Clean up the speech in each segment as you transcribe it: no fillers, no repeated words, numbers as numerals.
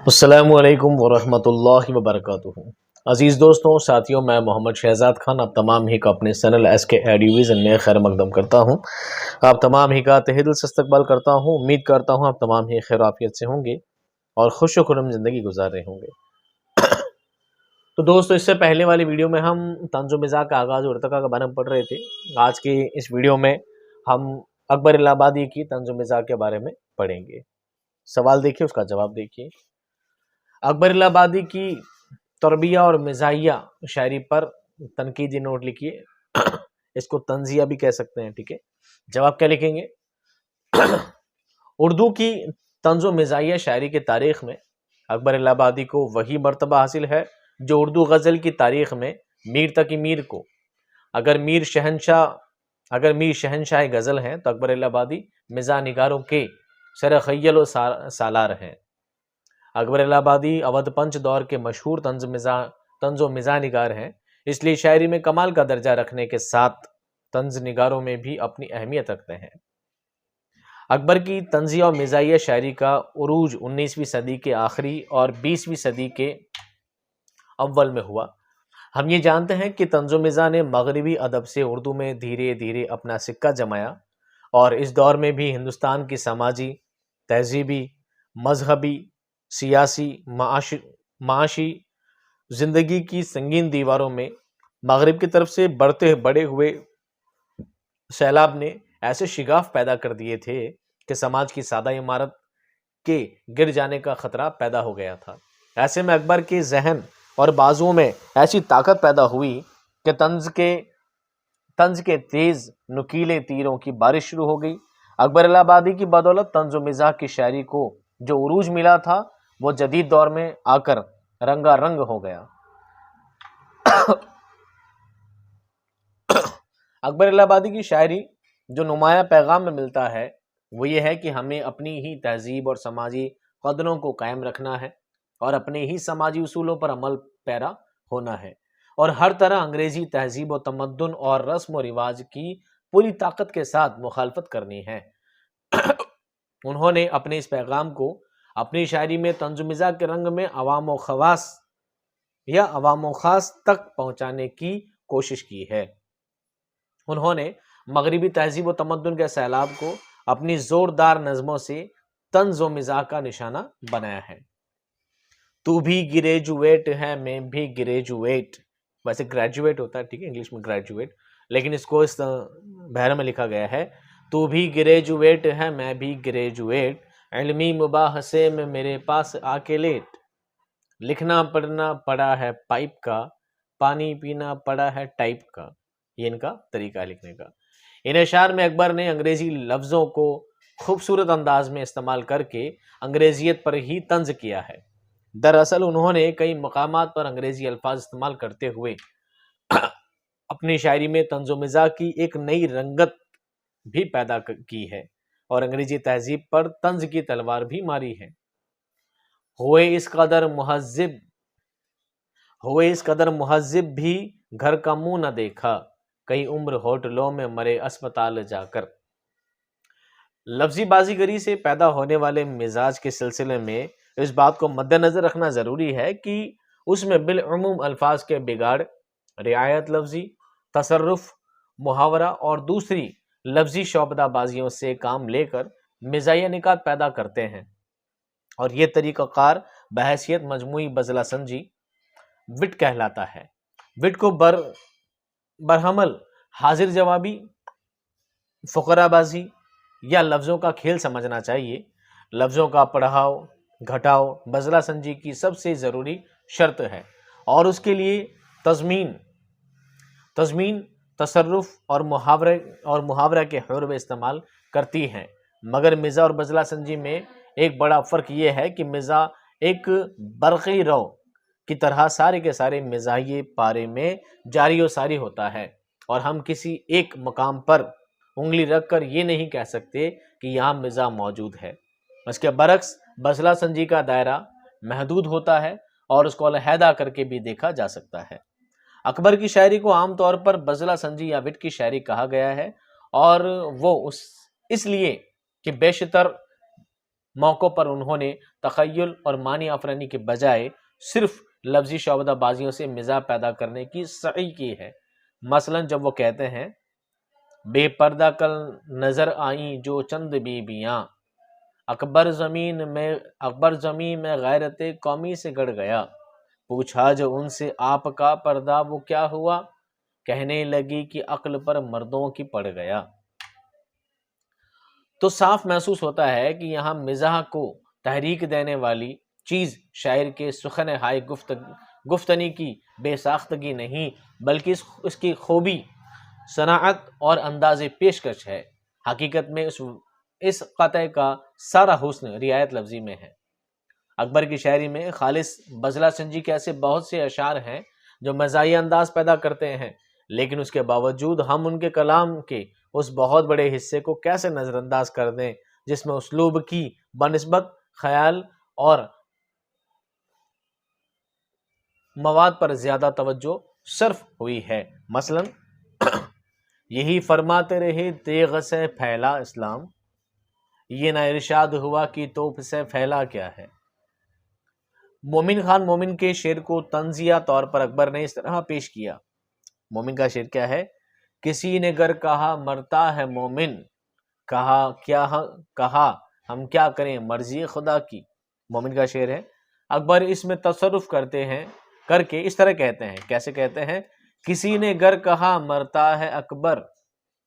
السلام علیکم ورحمۃ اللہ وبرکاتہ۔ عزیز دوستوں، ساتھیوں، میں محمد شہزاد خان آپ تمام ہی کا اپنے چینل ایس کے ایڈیویژن میں خیر مقدم کرتا ہوں۔ آپ تمام ہی کا تہہ دل سے استقبال کرتا ہوں۔ امید کرتا ہوں آپ تمام ہی خیر عافیت سے ہوں گے اور خوش و خرم زندگی گزار رہے ہوں گے۔ تو دوستو، اس سے پہلے والی ویڈیو میں ہم طنز و مزاح کا آغاز و ارتقاء کا بارے میں پڑھ رہے تھے۔ آج کی اس ویڈیو میں ہم اکبر الہ آبادی کی طنز و مزاح کے بارے میں پڑھیں گے۔ سوال دیکھیے، اس کا جواب دیکھیے۔ اکبر الہ آبادی کی تربیہ اور مزاحیہ شاعری پر تنقیدی نوٹ لکھیے۔ اس کو طنزیہ بھی کہہ سکتے ہیں، ٹھیک ہے۔ جواب کیا لکھیں گے؟ اردو کی طنز و مزاحیہ شاعری کی تاریخ میں اکبر الہ آبادی کو وہی مرتبہ حاصل ہے جو اردو غزل کی تاریخ میں میر تقی میر کو۔ اگر میر شہنشاہ غزل ہیں تو اکبر الہ آبادی مزاح نگاروں کے سر خیل و سالار ہیں۔ اکبر الہ آبادی اودھ پنچ دور کے مشہور طنز و مزاح نگار ہیں، اس لیے شاعری میں کمال کا درجہ رکھنے کے ساتھ طنز نگاروں میں بھی اپنی اہمیت رکھتے ہیں۔ اکبر کی طنزیہ اور مزاحیہ شاعری کا عروج 19ویں صدی کے آخری اور 20ویں صدی کے اول میں ہوا۔ ہم یہ جانتے ہیں کہ طنز و مزاح نے مغربی ادب سے اردو میں دھیرے دھیرے اپنا سکہ جمایا، اور اس دور میں بھی ہندوستان کی سماجی، تہذیبی، مذہبی، سیاسی، معاشی زندگی کی سنگین دیواروں میں مغرب کی طرف سے بڑے ہوئے سیلاب نے ایسے شگاف پیدا کر دیے تھے کہ سماج کی سادہ عمارت کے گر جانے کا خطرہ پیدا ہو گیا تھا۔ ایسے میں اکبر کے ذہن اور بازوؤں میں ایسی طاقت پیدا ہوئی کہ طنز کے تیز نکیلے تیروں کی بارش شروع ہو گئی۔ اکبر الہ آبادی کی بدولت طنز و مزاح کی شاعری کو جو عروج ملا تھا وہ جدید دور میں آ کر رنگا رنگ ہو گیا۔ اکبر الہ آبادی کی شاعری جو نمایاں پیغام میں ملتا ہے وہ یہ ہے کہ ہمیں اپنی ہی تہذیب اور سماجی قدروں کو قائم رکھنا ہے اور اپنے ہی سماجی اصولوں پر عمل پیرا ہونا ہے، اور ہر طرح انگریزی تہذیب و تمدن اور رسم و رواج کی پوری طاقت کے ساتھ مخالفت کرنی ہے۔ انہوں نے اپنے اس پیغام کو اپنی شاعری میں طنز و مزاح کے رنگ میں عوام و خاص تک پہنچانے کی کوشش کی ہے۔ انہوں نے مغربی تہذیب و تمدن کے سیلاب کو اپنی زوردار نظموں سے طنز و مزاح کا نشانہ بنایا ہے۔ تو بھی گریجویٹ ہے، میں بھی گریجویٹ، ویسے گریجویٹ ہوتا ہے، ٹھیک ہے، انگلش میں گریجویٹ، لیکن اس کو اس بحر میں لکھا گیا ہے تو بھی گریجویٹ ہے، میں بھی گریجویٹ، علمی مباحثے میں میرے پاس آ کے لیٹ، لکھنا پڑھنا پڑا ہے پائپ کا، پانی پینا پڑا ہے ٹائپ کا۔ یہ ان کا طریقہ ہے لکھنے کا۔ ان اشعار میں اکبر نے انگریزی لفظوں کو خوبصورت انداز میں استعمال کر کے انگریزیت پر ہی طنز کیا ہے۔ دراصل انہوں نے کئی مقامات پر انگریزی الفاظ استعمال کرتے ہوئے اپنی شاعری میں طنز و مزاح کی ایک نئی رنگت بھی پیدا کی ہے اور انگریزی تہذیب پر طنز کی تلوار بھی ماری ہے۔ ہوئے اس قدر مہذب بھی گھر کا منہ نہ دیکھا، کئی عمر ہوٹلوں میں مرے اسپتال جا کر۔ لفظی بازی گری سے پیدا ہونے والے مزاج کے سلسلے میں اس بات کو مد نظر رکھنا ضروری ہے کہ اس میں بالعموم الفاظ کے بگاڑ، رعایت لفظی، تصرف، محاورہ اور دوسری لفظی شعبدہ بازیوں سے کام لے کر مزاحیہ نکات پیدا کرتے ہیں، اور یہ طریقہ کار بحیثیت مجموعی بزلہ سنجی وٹ کہلاتا ہے۔ وٹ کو برحمل حاضر جوابی، فقرہ بازی یا لفظوں کا کھیل سمجھنا چاہیے۔ لفظوں کا پڑھاؤ گھٹاؤ بزلہ سنجی کی سب سے ضروری شرط ہے، اور اس کے لیے تضمین، تصرف اور محاورہ کے حروف استعمال کرتی ہیں۔ مگر مزاح اور بزلہ سنجی میں ایک بڑا فرق یہ ہے کہ مزاح ایک برقی رو کی طرح سارے کے سارے مزاحیے پارے میں جاری و ساری ہوتا ہے، اور ہم کسی ایک مقام پر انگلی رکھ کر یہ نہیں کہہ سکتے کہ یہاں مزاح موجود ہے۔ اس کے برعکس بزلہ سنجی کا دائرہ محدود ہوتا ہے اور اس کو علیحدہ کر کے بھی دیکھا جا سکتا ہے۔ اکبر کی شاعری کو عام طور پر بزلہ سنجی یا وٹ کی شاعری کہا گیا ہے، اور وہ اس لیے کہ بیشتر موقعوں پر انہوں نے تخیل اور معنی افرانی کے بجائے صرف لفظی شعبدہ بازیوں سے مزاح پیدا کرنے کی سعی کی ہے۔ مثلا جب وہ کہتے ہیں بے پردہ کل نظر آئیں جو چند بیبیاں، اکبر زمین میں غیرت قومی سے گڑ گیا، پوچھا جو ان سے آپ کا پردہ وہ کیا ہوا، کہنے لگی کہ عقل پر مردوں کی پڑ گیا۔ تو صاف محسوس ہوتا ہے کہ یہاں مزاح کو تحریک دینے والی چیز شاعر کے سخن ہائے گفتنی کی بے ساختگی نہیں، بلکہ اس کی خوبی، صناعت اور انداز پیشکش ہے۔ حقیقت میں اس قطعے کا سارا حسن رعایت لفظی میں ہے۔ اکبر کی شاعری میں خالص بزلہ سنجی کے ایسے بہت سے اشعار ہیں جو مزاحیہ انداز پیدا کرتے ہیں، لیکن اس کے باوجود ہم ان کے کلام کے اس بہت بڑے حصے کو کیسے نظر انداز کر دیں جس میں اسلوب کی بنسبت خیال اور مواد پر زیادہ توجہ صرف ہوئی ہے۔ مثلا یہی فرماتے رہے تیغ سے پھیلا اسلام، یہ نہ ارشاد ہوا کہ توپ سے پھیلا کیا ہے۔ مومن خان مومن کے شعر کو طنزیہ طور پر اکبر نے اس طرح پیش کیا۔ مومن کا شعر کیا ہے؟ کسی نے گر کہا مرتا ہے مومن، کہا ہم کیا کریں مرضی خدا کی۔ مومن کا شعر ہے۔ اکبر اس میں تصرف کر کے اس طرح کہتے ہیں۔ کیسے کہتے ہیں؟ کسی نے گر کہا مرتا ہے اکبر،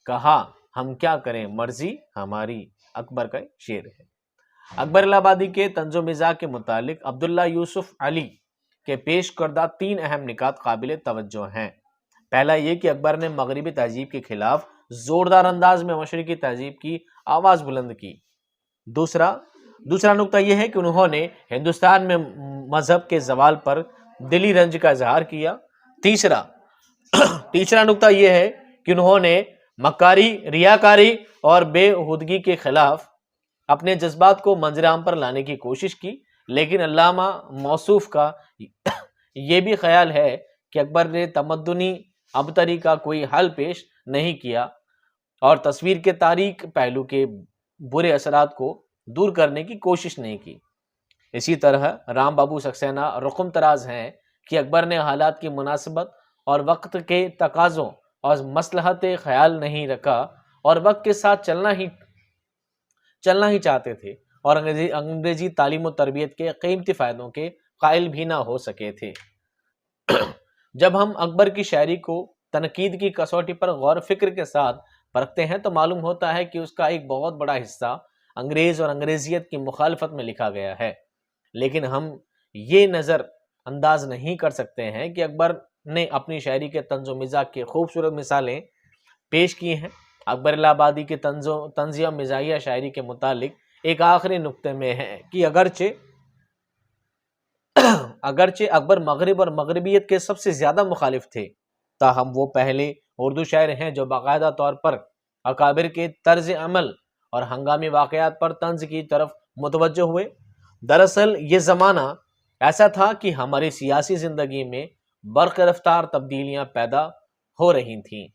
کہا ہم کیا کریں مرضی ہماری۔ اکبر کا شعر ہے۔ اکبر الہ آبادی کے طنز و مزاح کے متعلق عبداللہ یوسف علی کے پیش کردہ 3 اہم نکات قابل توجہ ہیں۔ پہلا یہ کہ اکبر نے مغربی تہذیب کے خلاف زوردار انداز میں مشرقی تہذیب کی آواز بلند کی۔ دوسرا نقطہ یہ ہے کہ انہوں نے ہندوستان میں مذہب کے زوال پر دلی رنج کا اظہار کیا۔ تیسرا نقطہ یہ ہے کہ انہوں نے مکاری، ریاکاری اور بے ہودگی کے خلاف اپنے جذبات کو منظر عام پر لانے کی کوشش کی۔ لیکن علامہ موصوف کا یہ بھی خیال ہے کہ اکبر نے تمدنی ابتری کا کوئی حل پیش نہیں کیا اور تصویر کے تاریک پہلو کے برے اثرات کو دور کرنے کی کوشش نہیں کی۔ اسی طرح رام بابو سکسینہ رقم تراز ہیں کہ اکبر نے حالات کی مناسبت اور وقت کے تقاضوں اور مصلحت خیال نہیں رکھا اور وقت کے ساتھ چلنا ہی چاہتے تھے اور انگریزی تعلیم و تربیت کے قیمتی فائدوں کے قائل بھی نہ ہو سکے تھے۔ جب ہم اکبر کی شاعری کو تنقید کی کسوٹی پر غور فکر کے ساتھ پرکھتے ہیں تو معلوم ہوتا ہے کہ اس کا ایک بہت بڑا حصہ انگریز اور انگریزیت کی مخالفت میں لکھا گیا ہے۔ لیکن ہم یہ نظر انداز نہیں کر سکتے ہیں کہ اکبر نے اپنی شاعری کے طنز و مزاح کی خوبصورت مثالیں پیش کی ہیں۔ اکبر الہ آبادی کی طنزیہ و مزاحیہ شاعری کے متعلق ایک آخری نقطے میں ہے کہ اگرچہ اکبر مغرب اور مغربیت کے سب سے زیادہ مخالف تھے، تاہم وہ پہلے اردو شاعر ہیں جو باقاعدہ طور پر اکابر کے طرز عمل اور ہنگامی واقعات پر طنز کی طرف متوجہ ہوئے۔ دراصل یہ زمانہ ایسا تھا کہ ہماری سیاسی زندگی میں برق رفتار تبدیلیاں پیدا ہو رہی تھیں۔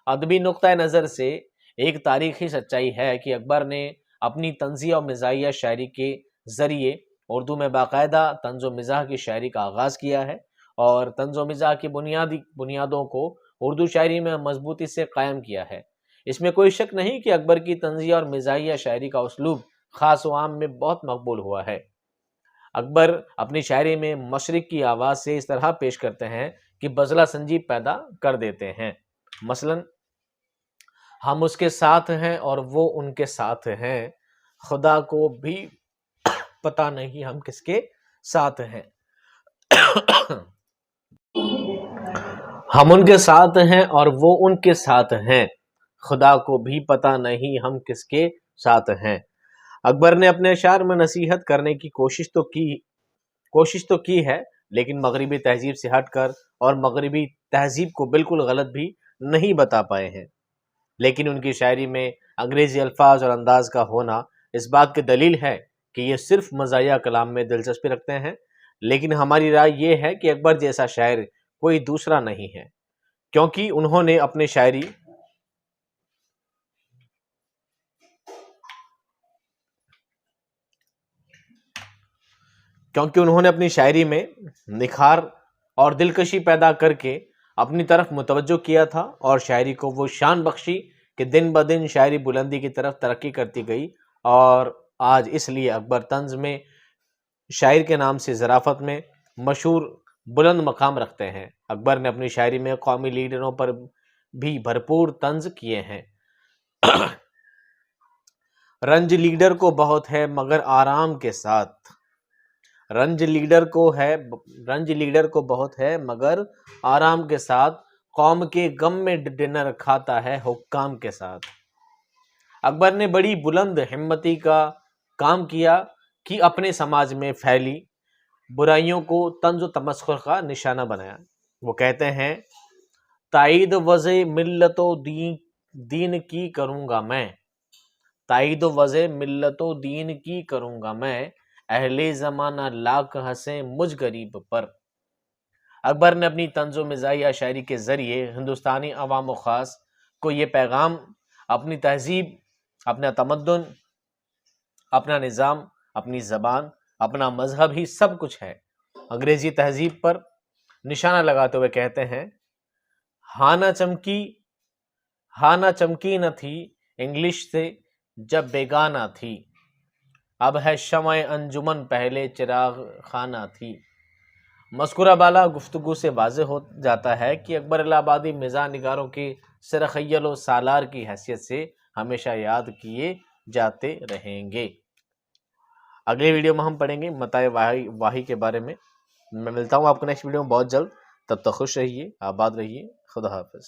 ادبی نقطہ نظر سے ایک تاریخی سچائی ہے کہ اکبر نے اپنی طنزیہ و مزاحیہ شاعری کے ذریعے اردو میں باقاعدہ طنز و مزاح کی شاعری کا آغاز کیا ہے اور طنز و مزاح کی بنیادوں کو اردو شاعری میں مضبوطی سے قائم کیا ہے۔ اس میں کوئی شک نہیں کہ اکبر کی طنزیہ اور مزاحیہ شاعری کا اسلوب خاص و عام میں بہت مقبول ہوا ہے۔ اکبر اپنی شاعری میں مشرق کی آواز سے اس طرح پیش کرتے ہیں کہ بزلہ سنجی پیدا کر دیتے ہیں۔ مثلا ہم اس کے ساتھ ہیں اور وہ ان کے ساتھ ہیں، خدا کو بھی پتہ نہیں ہم کس کے ساتھ ہیں۔ ہم ان کے ساتھ ہیں اور وہ ان کے ساتھ ہیں، خدا کو بھی پتہ نہیں ہم کس کے ساتھ ہیں۔ اکبر نے اپنے اشعار میں نصیحت کرنے کی کوشش تو کی ہے، لیکن مغربی تہذیب سے ہٹ کر اور مغربی تہذیب کو بالکل غلط بھی نہیں بتا پائے ہیں۔ لیکن ان کی شاعری میں انگریزی الفاظ اور انداز کا ہونا اس بات کی دلیل ہے کہ یہ صرف مزاحیہ کلام میں دلچسپی رکھتے ہیں۔ لیکن ہماری رائے یہ ہے کہ اکبر جیسا شاعر کوئی دوسرا نہیں ہے، کیونکہ انہوں نے اپنی شاعری کیونکہ انہوں نے اپنی شاعری میں نکھار اور دلکشی پیدا کر کے اپنی طرف متوجہ کیا تھا اور شاعری کو وہ شان بخشی کہ دن بدن شاعری بلندی کی طرف ترقی کرتی گئی، اور آج اس لیے اکبر طنز میں شاعر کے نام سے ظرافت میں مشہور بلند مقام رکھتے ہیں۔ اکبر نے اپنی شاعری میں قومی لیڈروں پر بھی بھرپور طنز کیے ہیں۔ رنج لیڈر کو بہت ہے مگر آرام کے ساتھ، رنج لیڈر کو بہت ہے مگر آرام کے ساتھ، قوم کے غم میں ڈنر کھاتا ہے حکام کے ساتھ۔ اکبر نے بڑی بلند ہمتی کا کام کیا کہ اپنے سماج میں پھیلی برائیوں کو طنز و تمسخر کا نشانہ بنایا۔ وہ کہتے ہیں تائید وضع ملت و دین کی کروں گا میں، تائید وضع ملت و دین کی کروں گا میں، اہل زمانہ لاکھ ہنسیں مجھ غریب پر۔ اکبر نے اپنی طنز و مزاحیہ شاعری کے ذریعے ہندوستانی عوام و خاص کو یہ پیغام، اپنی تہذیب، اپنا تمدن، اپنا نظام، اپنی زبان، اپنا مذہب ہی سب کچھ ہے، انگریزی تہذیب پر نشانہ لگاتے ہوئے کہتے ہیں ہاں نہ چمکی نہ تھی انگلش سے جب بیگانہ تھی، اب ہے شمع انجمن پہلے چراغ خانہ تھی۔ مذکورہ بالا گفتگو سے واضح ہو جاتا ہے کہ اکبر الہ آبادی مزاح نگاروں کے سرخیل و سالار کی حیثیت سے ہمیشہ یاد کیے جاتے رہیں گے۔ اگلی ویڈیو میں ہم پڑھیں گے متاع واہی کے بارے میں۔ میں ملتا ہوں آپ کو نیکسٹ ویڈیو میں بہت جلد، تب تک خوش رہیے، آباد رہیے، خدا حافظ۔